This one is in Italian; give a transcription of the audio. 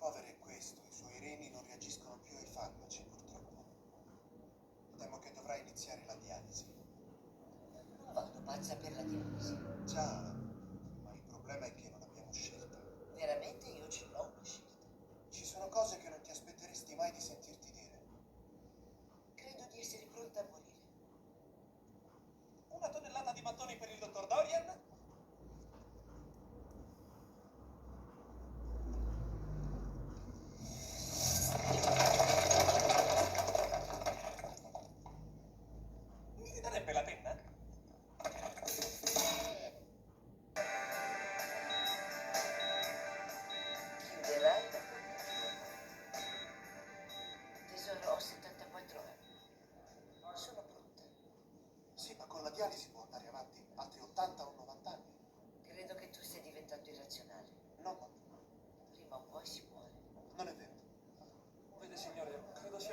povero è questo, i suoi reni non reagiscono più ai farmaci, purtroppo. Temo che dovrà iniziare la dialisi. Vado pazza per la dialisi. Già, ma il problema è che